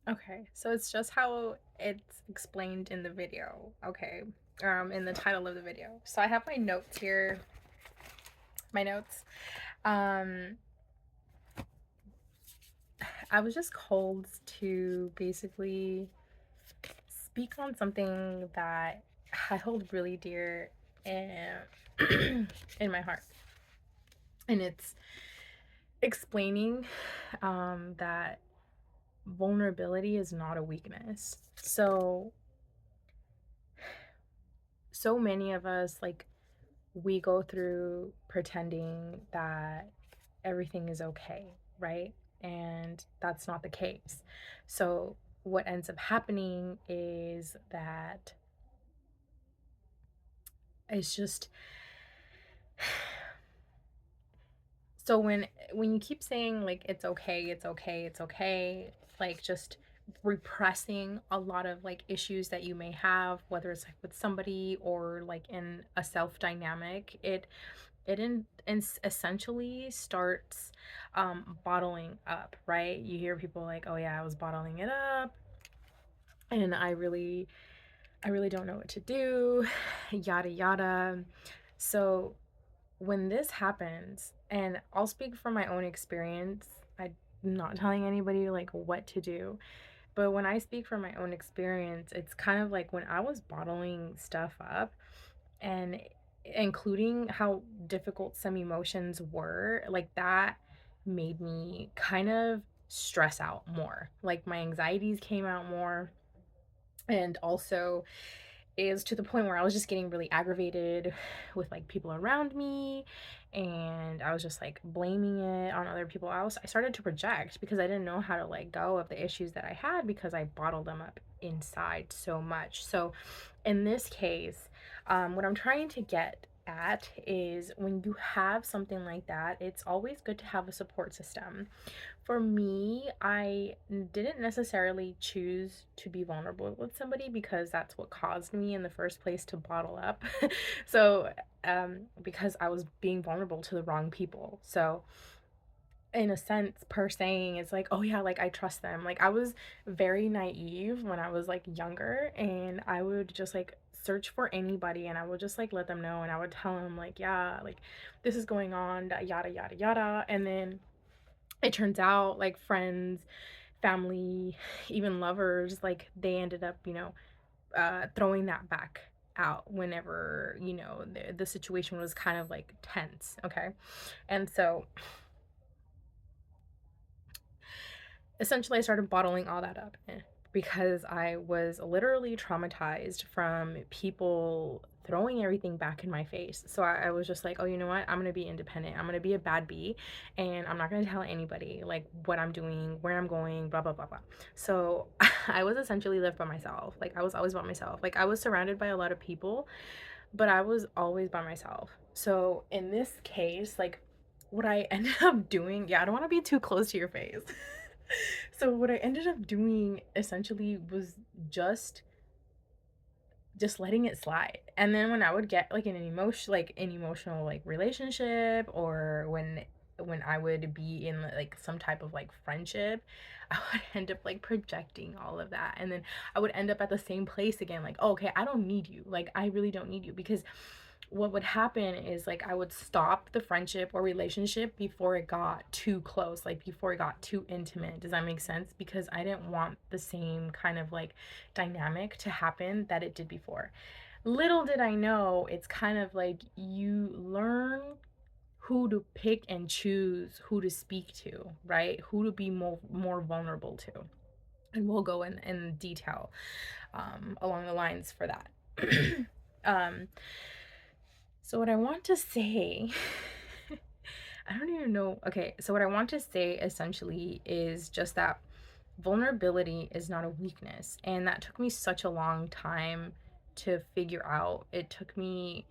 Okay, so it's just how it's explained in the video. Okay, in the title of the video. So I have my notes here. My notes. Um, I was just called to basically speak on something that I hold really dear in, in my heart. And it's explaining that vulnerability is not a weakness. So many of us, like, we go through pretending that everything is okay, right? And that's not the case. So what ends up happening is that it's just so when you keep saying like it's okay, it's okay, it's okay, like just repressing a lot of like issues that you may have, whether it's like with somebody or like in a self dynamic, it essentially starts bottling up, right? You hear people like, oh yeah, I was bottling it up and I really don't know what to do, yada yada. So when this happens, and I'll speak from my own experience, I'm not telling anybody like what to do, but when I speak from my own experience, it's kind of like when I was bottling stuff up and including how difficult some emotions were, like that made me kind of stress out more. Like my anxieties came out more, and also is to the point where I was just getting really aggravated with like people around me, and I was just like blaming it on other people. I started to project because I didn't know how to let go of the issues that I had because I bottled them up inside so much. So in this case, what I'm trying to get at is when you have something like that, it's always good to have a support system. For me, I didn't necessarily choose to be vulnerable with somebody because that's what caused me in the first place to bottle up. So, because I was being vulnerable to the wrong people. So, in a sense, per saying, it's like, oh yeah, like I trust them. Like I was very naive when I was like younger, and I would just like search for anybody and I would just like let them know, and I would tell them like, yeah, like this is going on, yada yada yada. And then it turns out like friends, family, even lovers, like they ended up, throwing that back out whenever, the situation was kind of like tense. Okay. And so essentially I started bottling all that up because I was literally traumatized from people throwing everything back in my face. So I was just like, oh, you know what? I'm going to be independent. I'm going to be a bad bee, and I'm not going to tell anybody like what I'm doing, where I'm going, blah, blah, blah, blah. So I was essentially left by myself. Like I was always by myself. Like I was surrounded by a lot of people, but I was always by myself. So in this case, like what I ended up doing, yeah, I don't want to be too close to your face. So what I ended up doing essentially was just just letting it slide. And then when I would get like in an emotional like relationship, or when I would be in like some type of like friendship, I would end up like projecting all of that. And then I would end up at the same place again, like, oh, okay, I don't need you. Like I really don't need you, because what would happen is like I would stop the friendship or relationship before it got too close, like before it got too intimate. Does that make sense? Because I didn't want the same kind of like dynamic to happen that it did before. Little did I know, it's kind of like you learn who to pick and choose who to speak to, right? Who to be more vulnerable to. And we'll go in detail along the lines for that. um, so what I want to say, I don't even know. Okay, so what I want to say essentially is just that vulnerability is not a weakness. And that took me such a long time to figure out. It took me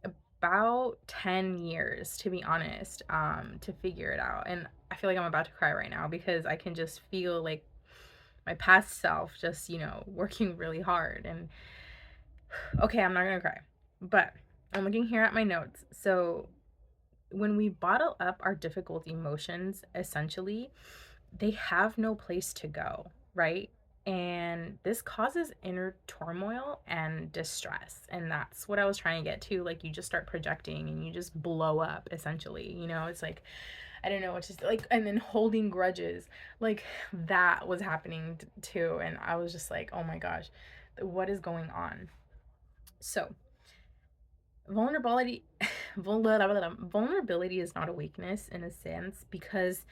about 10 years, to be honest, to figure it out. And I feel like I'm about to cry right now because I can just feel like my past self just, working really hard. And okay, I'm not gonna cry, but I'm looking here at my notes. So when we bottle up our difficult emotions, essentially, they have no place to go. right? And this causes inner turmoil and distress. And that's what I was trying to get to. Like, you just start projecting and you just blow up, essentially. You know, it's like, I don't know, it's just like, and then holding grudges. Like, that was happening too. And I was just like, oh my gosh, what is going on? So, vulnerability. Vulnerability is not a weakness in a sense, because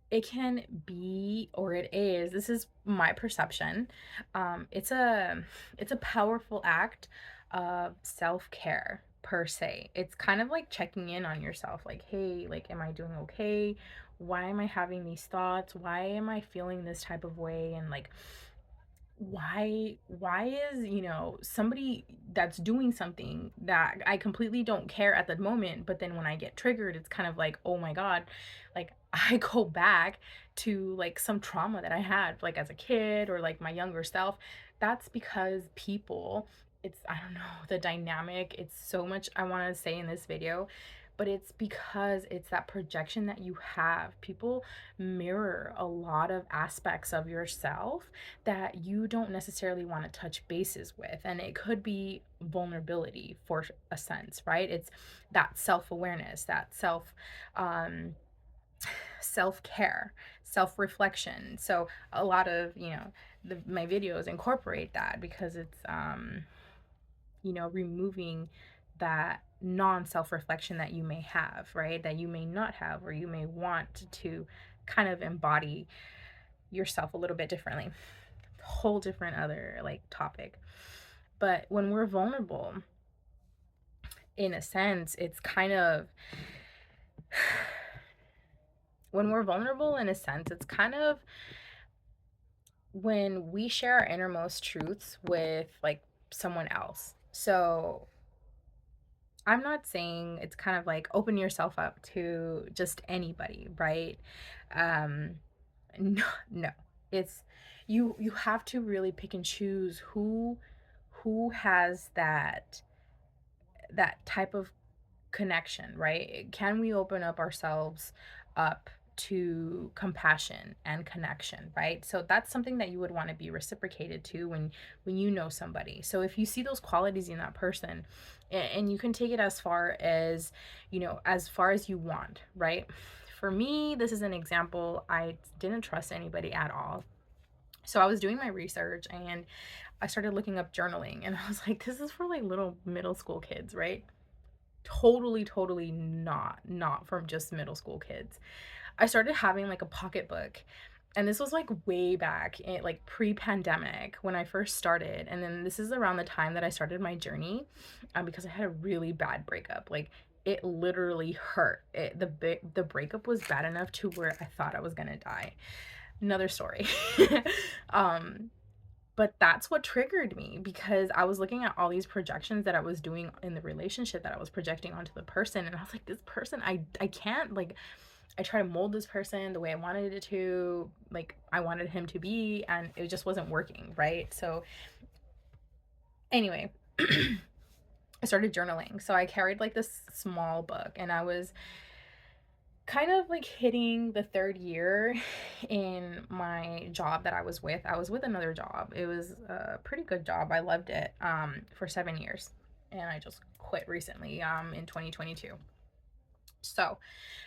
it can be, or it is, this is my perception, it's a powerful act of self-care per se. It's kind of like checking in on yourself, like, hey, like, am I doing okay? Why am I having these thoughts? Why am I feeling this type of way? And like, why is, somebody that's doing something that I completely don't care at the moment, but then when I get triggered, it's kind of like, oh my god, like, I go back to like some trauma that I had like as a kid, or like my younger self. That's because people, it's, I don't know, the dynamic, it's so much I want to say in this video, but it's because it's that projection that you have. People mirror a lot of aspects of yourself that you don't necessarily want to touch bases with. And it could be vulnerability for a sense, right? It's that self-awareness, that self-care, self-reflection. So a lot of, my videos incorporate that, because it's removing that non self-reflection that you may have, right? That you may not have, or you may want to kind of embody yourself a little bit differently. Whole different other like topic. But when we're vulnerable, in a sense, it's kind of when we're vulnerable in a sense, it's kind of when we share our innermost truths with like someone else. So I'm not saying it's kind of like open yourself up to just anybody, right? Um no, no. It's, you have to really pick and choose who has that type of connection, right? Can we open up ourselves up to compassion and connection, right? So that's something that you would want to be reciprocated to when you know somebody. So if you see those qualities in that person, and you can take it as far as, as far as you want, right? For me, this is an example. I didn't trust anybody at all. So I was doing my research and I started looking up journaling, and I was like, this is for like little middle school kids, right? Totally not from just middle school kids. I started having like a pocketbook, and this was like way back in like pre-pandemic when I first started. And then this is around the time that I started my journey, because I had a really bad breakup. Like, it literally hurt. The breakup was bad enough to where I thought I was gonna die. Another story. um but that's what triggered me, because I was looking at all these projections that I was doing in the relationship, that I was projecting onto the person, and I was like, this person, I can't, like, I try to mold this person the way I wanted it to, like I wanted him to be, and it just wasn't working, right? So anyway, I started journaling. So I carried like this small book, and I was kind of like hitting the third year in my job that I was with. I was with another job. It was a pretty good job. I loved it, for 7 years. And I just quit recently, in 2022. So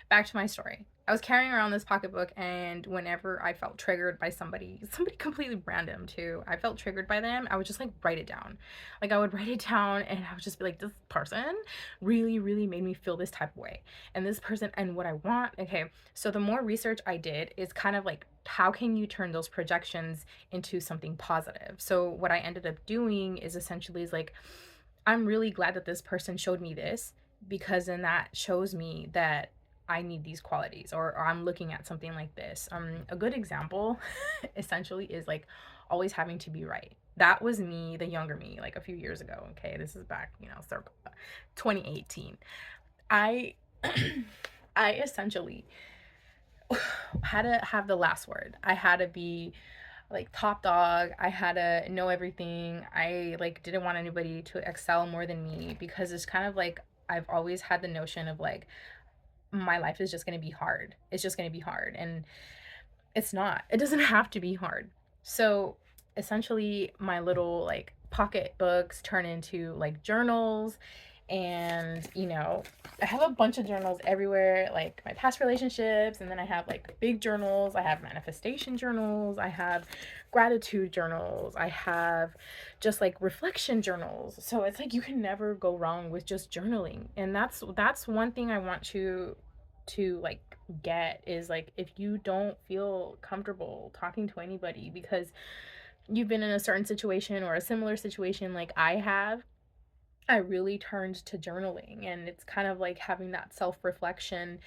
back to my story. I was carrying around this pocketbook, and whenever I felt triggered by somebody completely random too, I felt triggered by them, I would just like write it down. Like, I would write it down, and I would just be like, this person really made me feel this type of way. And this person, and what I want, okay. So the more research I did is kind of like, how can you turn those projections into something positive? So what I ended up doing is essentially is like, I'm really glad that this person showed me this, because then that shows me that I need these qualities, or I'm looking at something like this. A good example essentially is like always having to be right. That was me, the younger me, like a few years ago. Okay, this is back, circa 2018. I I essentially had to have the last word. I had to be like top dog. I had to know everything. I like didn't want anybody to excel more than me, because it's kind of like I've always had the notion of like, my life is just going to be hard. It's just going to be hard. And It's not. It doesn't have to be hard. So essentially, my little like pocket books turn into like journals. And, I have a bunch of journals everywhere, like my past relationships. And then I have like big journals. I have manifestation journals. I have gratitude journals. I have just like reflection journals. So it's like you can never go wrong with just journaling. And that's one thing I want you to like get is like if you don't feel comfortable talking to anybody because you've been in a certain situation or a similar situation like I have, I really turned to journaling, and it's kind of like having that self-reflection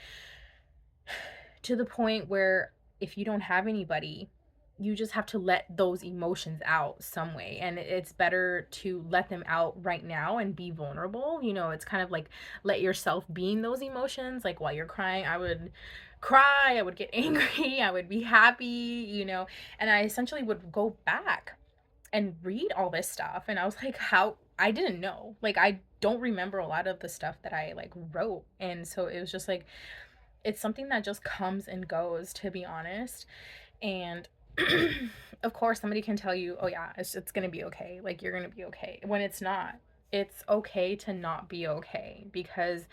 to the point where if you don't have anybody, you just have to let those emotions out some way. And it's better to let them out right now and be vulnerable. It's kind of like let yourself be in those emotions. Like while you're crying, I would cry, I would get angry, I would be happy, and I essentially would go back and read all this stuff. And I was like, how I didn't know. Like I don't remember a lot of the stuff that I like wrote. And so it was just like it's something that just comes and goes, to be honest. And of course somebody can tell you, oh yeah, it's gonna be okay, like you're gonna be okay, when it's not. It's okay to not be okay, because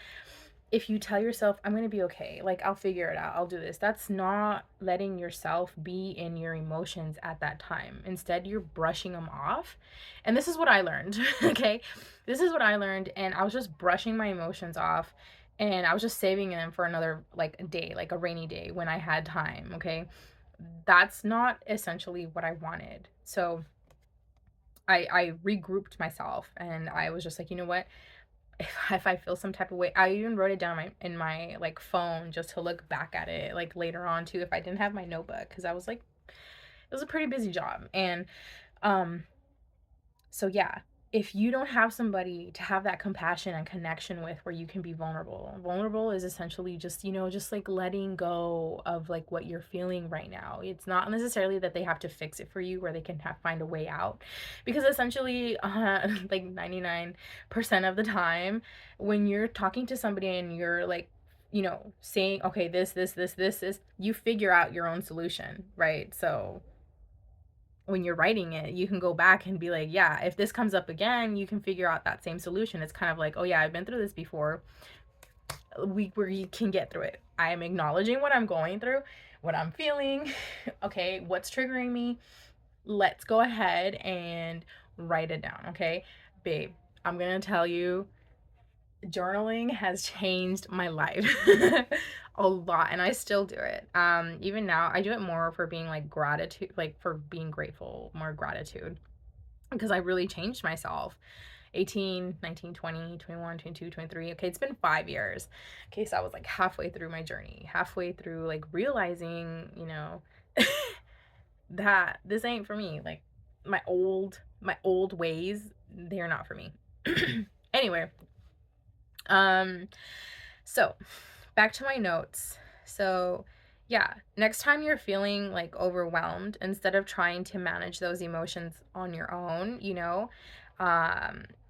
if you tell yourself I'm going to be okay, like I'll figure it out, I'll do this, that's not letting yourself be in your emotions at that time. Instead, you're brushing them off. And this is what I learned. Okay, this is what I learned, and I was just brushing my emotions off, and I was just saving them for another like day, like a rainy day when I had time. Okay, that's not essentially what I wanted. So I regrouped myself, and I was just like, you know what, if I feel some type of way, I even wrote it down in my like phone just to look back at it like later on too if I didn't have my notebook, because I was like, it was a pretty busy job. And um so yeah, if you don't have somebody to have that compassion and connection with where you can be vulnerable. Vulnerable is essentially just, just like letting go of like what you're feeling right now. It's not necessarily that they have to fix it for you where they can find a way out. Because essentially, like 99% of the time, when you're talking to somebody and you're like, saying, okay, this is, you figure out your own solution, right? So when you're writing it, you can go back and be like, yeah, if this comes up again, you can figure out that same solution. It's kind of like, oh yeah, I've been through this before. We can get through it. I am acknowledging what I'm going through, what I'm feeling. Okay, what's triggering me? Let's go ahead and write it down. Okay, babe, I'm gonna tell you, journaling has changed my life a lot, and I still do it. Even now I do it more for being like gratitude, like for being grateful, more gratitude, because I really changed myself. 18, 19, 20, 21, 22, 23. Okay, it's been 5 years. Okay, so I was like halfway through my journey, halfway through like realizing, that this ain't for me. Like my old ways, they're not for me. Anyway, um so back to my notes. So, yeah, next time you're feeling like overwhelmed, instead of trying to manage those emotions on your own,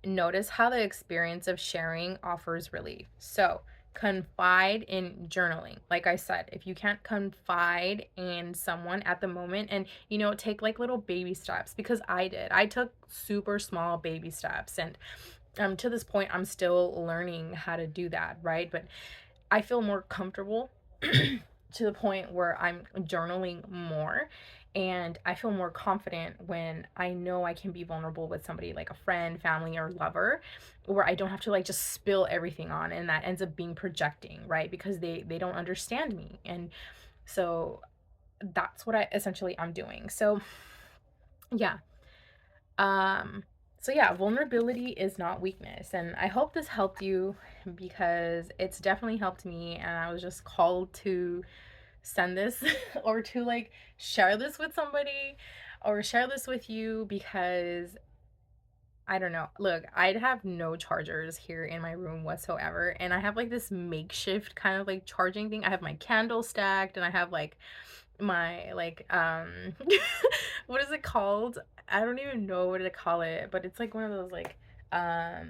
notice how the experience of sharing offers relief. So, confide in journaling. Like I said, if you can't confide in someone at the moment, and take like little baby steps, because I did. I took super small baby steps, and to this point I'm still learning how to do that, right? But I feel more comfortable to the point where I'm journaling more, and I feel more confident when I know I can be vulnerable with somebody like a friend, family, or lover, where I don't have to like just spill everything on, and that ends up being projecting, right? Because they don't understand me. And so that's what I essentially I'm doing. So yeah. Um, so yeah, vulnerability is not weakness. And I hope this helped you, because it's definitely helped me, and I was just called to send this or to like share this with somebody, or share this with you, because I don't know. Look, I'd have no chargers here in my room whatsoever, and I have like this makeshift kind of like charging thing. I have my candle stacked, and I have like my like what is it called? I don't even know what to call it, but it's like one of those um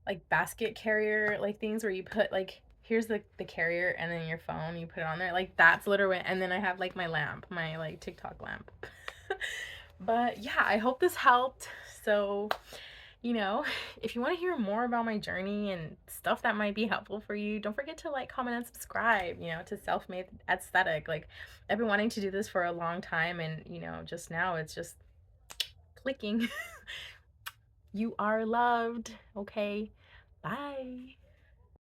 like basket carrier like things where you put like here's the carrier and then your phone, you put it on there. Like that's literally, and then I have like my lamp, my like TikTok lamp. But yeah, I hope this helped. So, you know, if you want to hear more about my journey and stuff that might be helpful for you, don't forget to like, comment, and subscribe, to Self Made Aesthetic. Like, I've been wanting to do this for a long time, and, just now it's just clicking. You are loved. Okay. Bye.